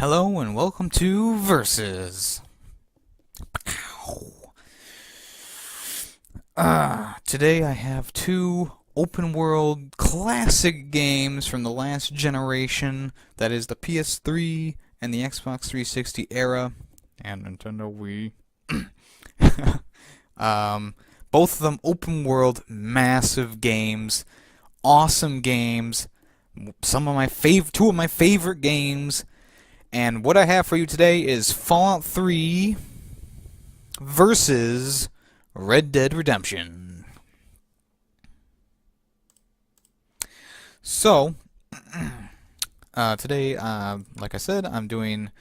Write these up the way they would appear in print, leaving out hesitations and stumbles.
Hello and welcome to Versus. Today I have two open world classic games from the last generation, that is the PS3 and the Xbox 360 era, and Nintendo Wii. Both of them open world, massive games, awesome games, two of my favorite games. And what I have for you today is Fallout 3 versus Red Dead Redemption. So, today, like I said, I'm doing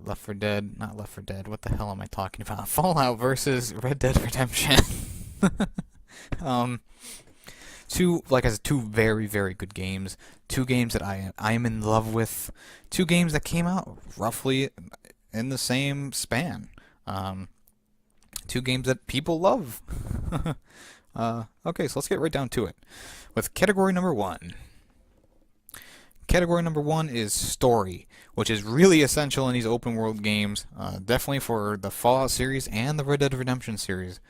Left 4 Dead, not Left 4 Dead, what the hell am I talking about? Fallout versus Red Dead Redemption. Like I said, two very, very good games. Two games that I am in love with. Two games that came out roughly in the same span. Two games that people love. Okay, so let's get right down to it. With category number one. Category number one is story, which is really essential in these open world games. Definitely for the Fallout series and the Red Dead Redemption series.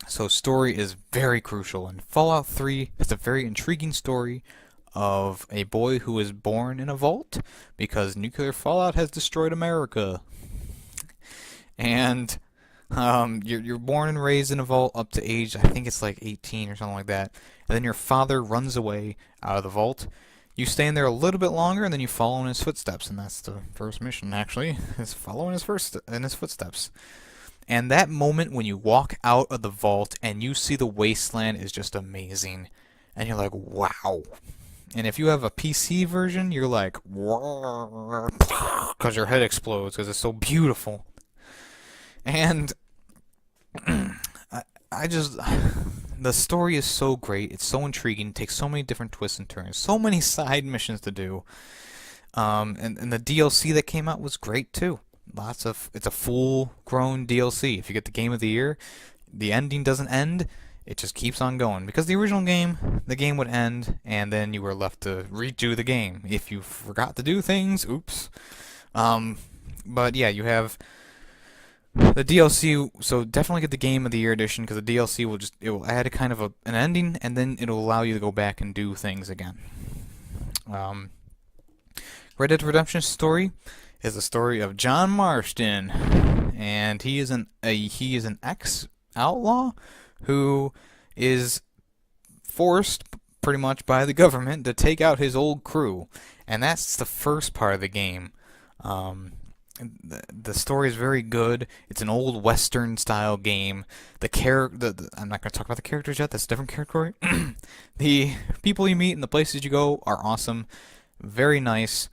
So story is very crucial. In Fallout 3, it's a very intriguing story of a boy who was born in a vault because nuclear fallout has destroyed America. And you're born and raised in a vault up to age, I think it's like 18 or something like that. And then your father runs away out of the vault. You stay in there a little bit longer, and then you follow in his footsteps. And that's the first mission, actually, is following his footsteps. And that moment when you walk out of the vault and you see the wasteland is just amazing. And you're like, wow. And if you have a PC version, you're like, because your head explodes because it's so beautiful. And I just, the story is so great. It's so intriguing. It takes so many different twists and turns. So many side missions to do. And the DLC that came out was great too. It's a full-grown DLC. If you get the Game of the Year, the ending doesn't end, it just keeps on going. Because the original game, the game would end, and then you were left to redo the game. If you forgot to do things, oops. But yeah, you have the DLC, so definitely get the Game of the Year edition, because the DLC will add a kind of an ending, and then it'll allow you to go back and do things again. Red Dead Redemption story is the story of John Marston, and he is an ex-outlaw who is forced pretty much by the government to take out his old crew, and that's the first part of the game. The story is very good. It's an old Western style game. I'm not going to talk about the characters yet. That's a different category. The people you meet and the places you go are awesome. Very nice.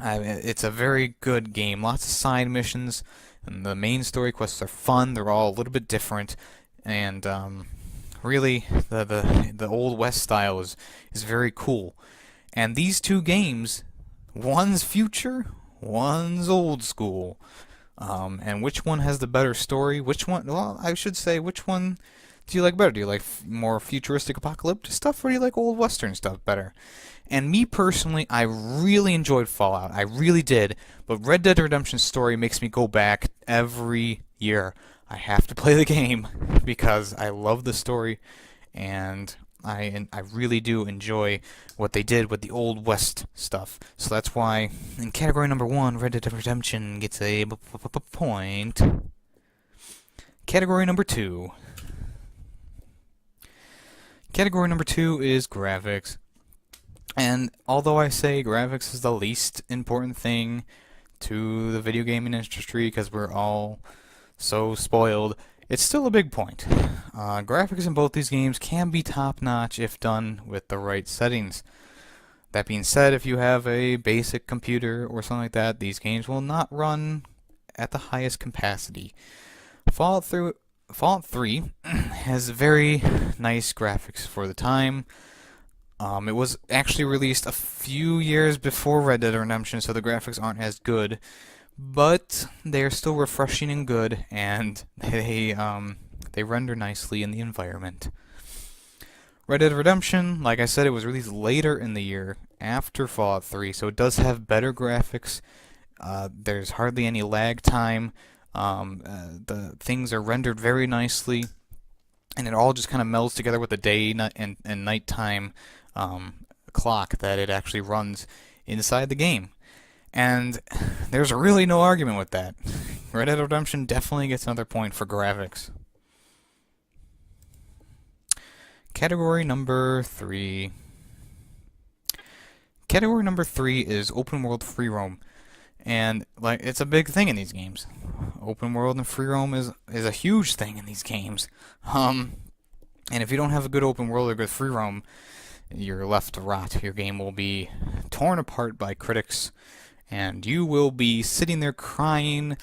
It's a very good game. Lots of side missions, and the main story quests are fun. They're all a little bit different, and really, the old West style is very cool. And these two games, one's future, one's old school. And which one has the better story? Which one? Well, I should say, which one do you like better? Do you like more futuristic apocalyptic stuff, or do you like old Western stuff better? And me personally, I really enjoyed Fallout. I really did. But Red Dead Redemption story makes me go back every year. I have to play the game because I love the story, and I really do enjoy what they did with the Old West stuff. So that's why in category number one, Red Dead Redemption gets a point. Category number two. Category number two is graphics. And although I say graphics is the least important thing to the video gaming industry because we're all so spoiled, it's still a big point. Graphics in both these games can be top-notch if done with the right settings. That being said, if you have a basic computer or something like that, these games will not run at the highest capacity. Fallout 3 has very nice graphics for the time. It was actually released a few years before Red Dead Redemption, so the graphics aren't as good, but they're still refreshing and good, and they render nicely in the environment. Red Dead Redemption, like I said, it was released later in the year, after Fallout 3, so it does have better graphics. There's hardly any lag time. The things are rendered very nicely, and it all just kind of melds together with the day and nighttime clock that it actually runs inside the game. And there's really no argument with that. Red Dead Redemption definitely gets another point for graphics. Category number 3. Category number 3 is open world free roam. And like it's a big thing in these games. Open world and free roam is a huge thing in these games. And if you don't have a good open world or good free roam, you're left to rot. Your game will be torn apart by critics, and you will be sitting there crying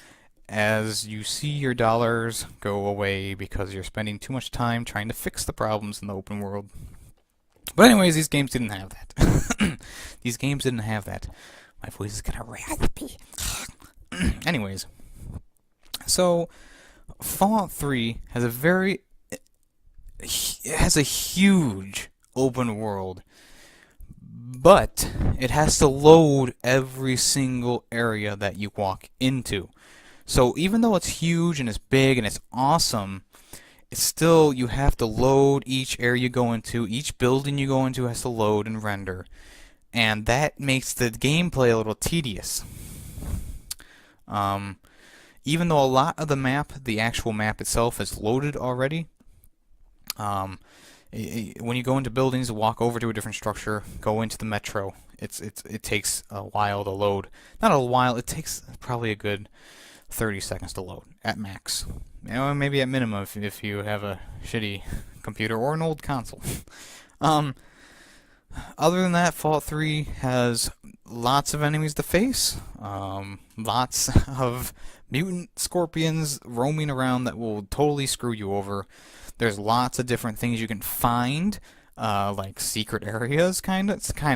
as you see your dollars go away because you're spending too much time trying to fix the problems in the open world. But anyways, these games didn't have that. These games didn't have that. My voice is kind of raspy. Anyways, so Fallout 3 has a huge open world, but it has to load every single area that you walk into. So even though it's huge and it's big and it's awesome, it's still, you have to load each area you go into, each building you go into has to load and render. And that makes the gameplay a little tedious. Even though a lot of the map, the actual map itself, is loaded already, when you go into buildings, walk over to a different structure, go into the metro, it takes a while to load. Not a while, it takes probably a good 30 seconds to load, at max. You know, maybe at minimum if you have a shitty computer or an old console. Other than that, Fallout 3 has lots of enemies to face, lots of mutant scorpions roaming around that will totally screw you over. There's lots of different things you can find, like secret areas, it's kind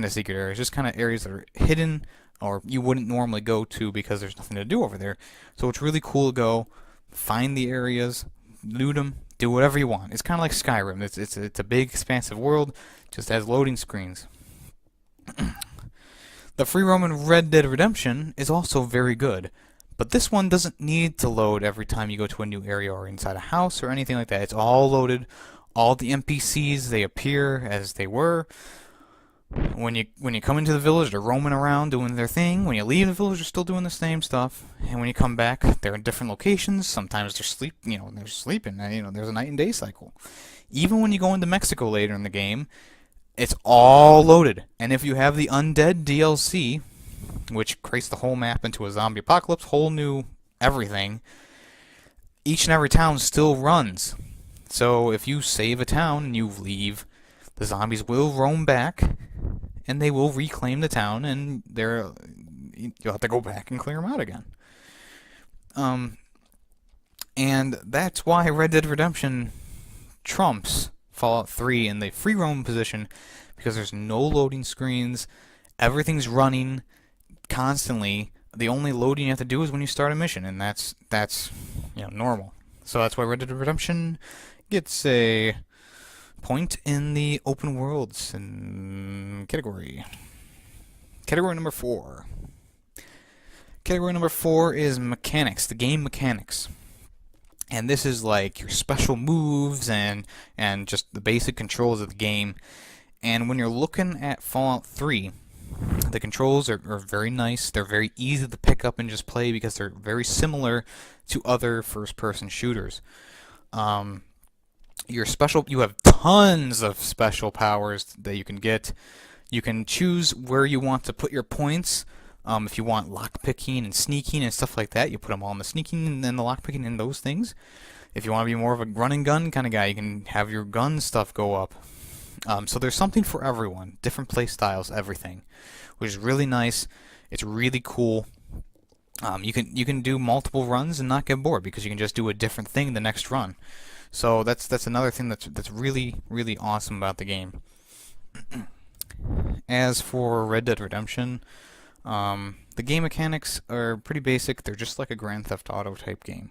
of secret areas, just kind of areas that are hidden or you wouldn't normally go to because there's nothing to do over there. So it's really cool to go, find the areas, loot them, do whatever you want. It's kind of like Skyrim. It's a big, expansive world, just has loading screens. The free roam in Red Dead Redemption is also very good, but this one doesn't need to load every time you go to a new area or inside a house or anything like that. It's all loaded. All the NPCs, they appear as they were. When you come into the village, they're roaming around doing their thing. When you leave the village, they're still doing the same stuff. And when you come back, they're in different locations. Sometimes they're sleeping. There's a night and day cycle. Even when you go into Mexico later in the game, it's all loaded. And if you have the Undead DLC, which creates the whole map into a zombie apocalypse, whole new everything, each and every town still runs. So if you save a town and you leave, the zombies will roam back, and they will reclaim the town, and you'll have to go back and clear them out again. And that's why Red Dead Redemption trumps Fallout 3 in the free roam position, because there's no loading screens, everything's running constantly. The only loading you have to do is when you start a mission, and that's normal. So that's why Red Dead Redemption gets a point in the open worlds category. Category number 4. Category number 4 is mechanics, the game mechanics. And this is like your special moves and just the basic controls of the game. And when you're looking at Fallout 3, the controls are very nice. They're very easy to pick up and just play because they're very similar to other first-person shooters. You have tons of special powers that you can get. You can choose where you want to put your points. If you want lockpicking and sneaking and stuff like that, you put them all in the sneaking and then the lockpicking and those things. If you want to be more of a run and gun kind of guy, you can have your gun stuff go up. So there's something for everyone, different play styles, everything, which is really nice. It's really cool. You can do multiple runs and not get bored because you can just do a different thing the next run. So that's another thing that's really, really awesome about the game. As for Red Dead Redemption, the game mechanics are pretty basic. They're just like a Grand Theft Auto type game.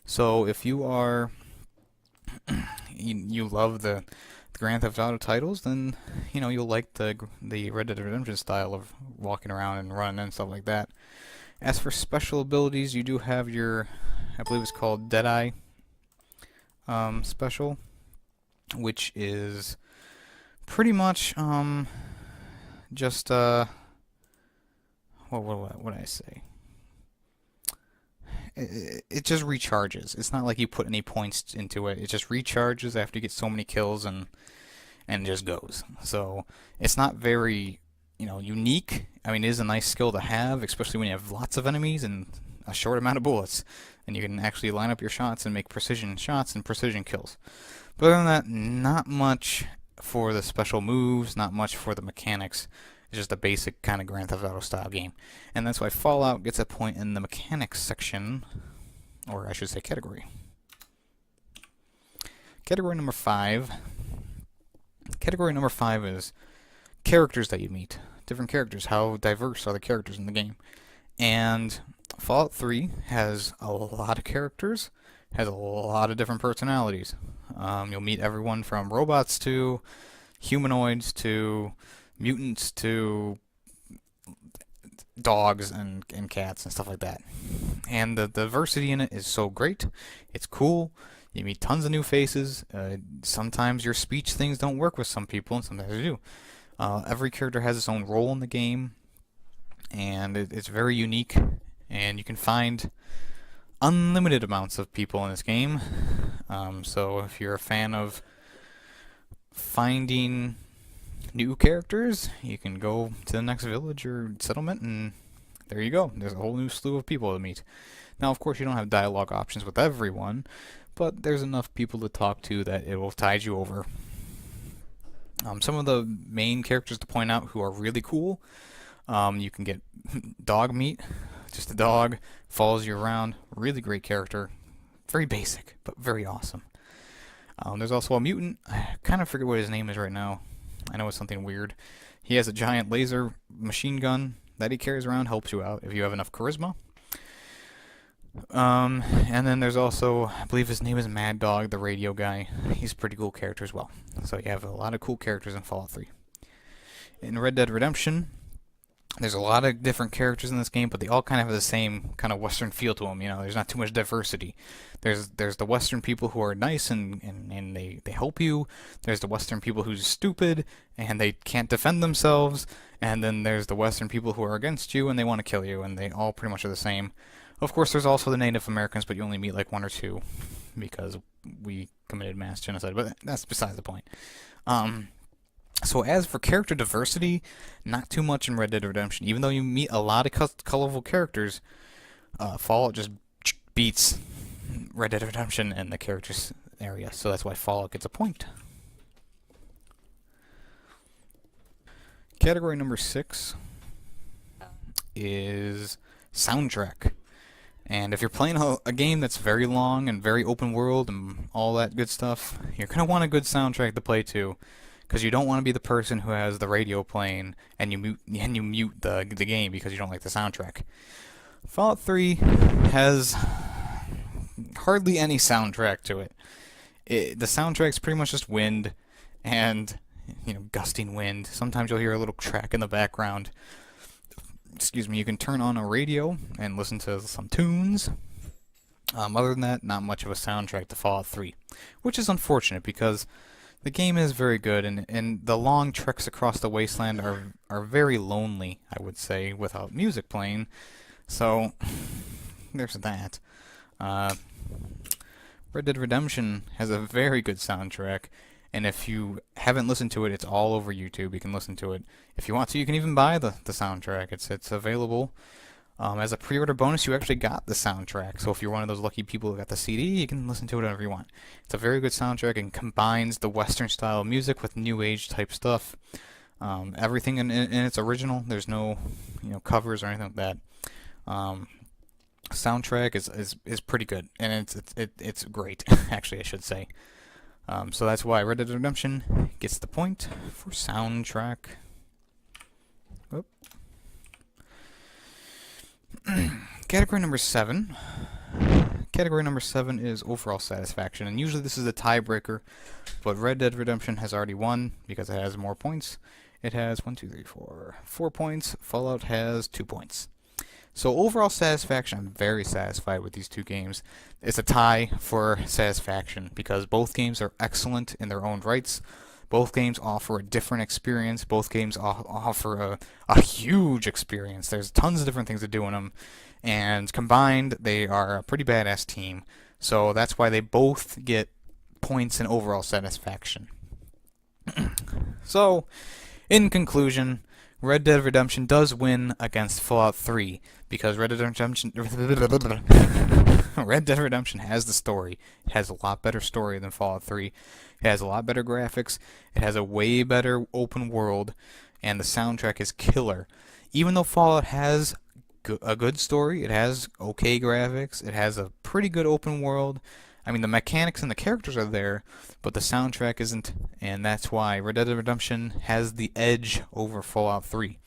So if you are you love the Grand Theft Auto titles, then you'll like the Red Dead Redemption style of walking around and running and stuff like that. As for special abilities, you do have your, I believe it's called Deadeye special, which is pretty much just what would I say? It just recharges. It's not like you put any points into it. It just recharges after you get so many kills and just goes. So it's not very unique. I mean, it is a nice skill to have, especially when you have lots of enemies and a short amount of bullets, and you can actually line up your shots and make precision shots and precision kills. But other than that, not much for the special moves, not much for the mechanics. It's just a basic kind of Grand Theft Auto style game. And that's why Fallout gets a point in the mechanics section, or I should say category. Category number 5. Category number 5 is characters that you meet. Different characters. How diverse are the characters in the game? And Fallout 3 has a lot of characters, has a lot of different personalities. You'll meet everyone from robots to humanoids to mutants to dogs and cats and stuff like that. And the diversity in it is so great. It's cool. You meet tons of new faces. Sometimes your speech things don't work with some people, and sometimes they do. Every character has its own role in the game, and it's very unique. And you can find unlimited amounts of people in this game. So if you're a fan of finding new characters, you can go to the next village or settlement, and there you go. There's a whole new slew of people to meet. Now, of course, you don't have dialogue options with everyone, but there's enough people to talk to that it will tide you over. Some of the main characters to point out who are really cool, you can get dog meat. Just a dog, follows you around. Really great character. Very basic, but very awesome. There's also a mutant. I kind of forget what his name is right now. I know it's something weird. He has a giant laser machine gun that he carries around, helps you out if you have enough charisma. And then there's also, I believe his name is Mad Dog, the radio guy. He's a pretty cool character as well. So you have a lot of cool characters in Fallout 3. In Red Dead Redemption, there's a lot of different characters in this game, but they all kind of have the same kind of Western feel to them. There's not too much diversity. There's the Western people who are nice and they help you. There's the Western people who's stupid and they can't defend themselves. And then there's the Western people who are against you and they want to kill you, and they all pretty much are the same. Of course, there's also the Native Americans, but you only meet like one or two because we committed mass genocide. But that's besides the point. So as for character diversity, not too much in Red Dead Redemption. Even though you meet a lot of colorful characters, Fallout just beats Red Dead Redemption in the characters area. So that's why Fallout gets a point. Category number 6 is soundtrack. And if you're playing a game that's very long and very open world and all that good stuff, you're going to want a good soundtrack to play to. Because you don't want to be the person who has the radio playing and you mute the game because you don't like the soundtrack. Fallout 3 has hardly any soundtrack to it. The soundtrack's pretty much just wind and gusting wind. Sometimes you'll hear a little track in the background. Excuse me. You can turn on a radio and listen to some tunes. Other than that, not much of a soundtrack to Fallout 3, which is unfortunate because the game is very good, and the long treks across the wasteland are very lonely, I would say, without music playing. So, there's that. Red Dead Redemption has a very good soundtrack, and if you haven't listened to it, it's all over YouTube. You can listen to it. If you want to, you can even buy the soundtrack. It's available. As a pre-order bonus, you actually got the soundtrack. So if you're one of those lucky people who got the CD, you can listen to it whenever you want. It's a very good soundtrack and combines the Western style music with New Age type stuff. Everything in its original. There's no covers or anything like that. Soundtrack is pretty good, and it's great. Actually, I should say. So that's why Red Dead Redemption gets the point for soundtrack. Whoop. Category number 7. category number 7 is overall satisfaction, and usually this is a tiebreaker, but Red Dead Redemption has already won because it has more points. It has 4 points. Fallout has 2 points. So overall satisfaction, I'm very satisfied with these two games. It's a tie for satisfaction because both games are excellent in their own rights. Both games offer a different experience. Both games offer a huge experience. There's tons of different things to do in them. And combined, they are a pretty badass team. So that's why they both get points in overall satisfaction. So, in conclusion, Red Dead Redemption does win against Fallout 3 because Red Dead Redemption has the story. It has a lot better story than Fallout 3. It has a lot better graphics. It has a way better open world, and the soundtrack is killer. Even though Fallout has a good story, it has okay graphics, it has a pretty good open world. I mean, the mechanics and the characters are there, but the soundtrack isn't, and that's why Red Dead Redemption has the edge over Fallout 3.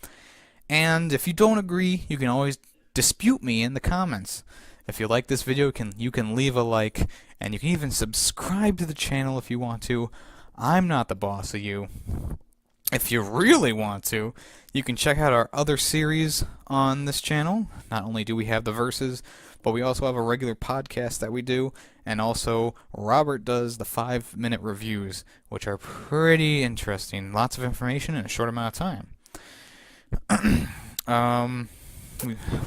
And if you don't agree, you can always dispute me in the comments. If you like this video, you can leave a like, and you can even subscribe to the channel if you want to. I'm not the boss of you. If you really want to, you can check out our other series on this channel. Not only do we have the verses, but we also have a regular podcast that we do, and also Robert does the 5-minute reviews, which are pretty interesting. Lots of information in a short amount of time.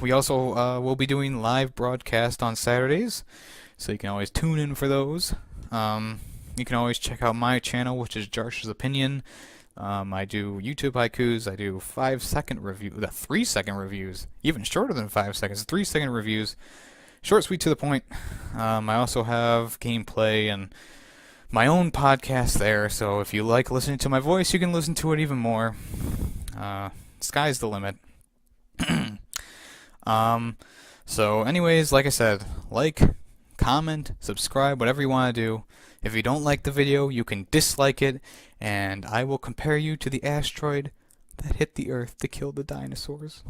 We also will be doing live broadcast on Saturdays, so you can always tune in for those. You can always check out my channel, which is Jarsh's Opinion. I do YouTube haikus, I do 5-second review, 3-second reviews, even shorter than 5 seconds, 3-second reviews, short, sweet, to the point. I also have gameplay and my own podcast there, so if you like listening to my voice, you can listen to it even more. Sky's the limit. So anyways, like I said, like, comment, subscribe, whatever you want to do. If you don't like the video, you can dislike it, and I will compare you to the asteroid that hit the Earth to kill the dinosaurs.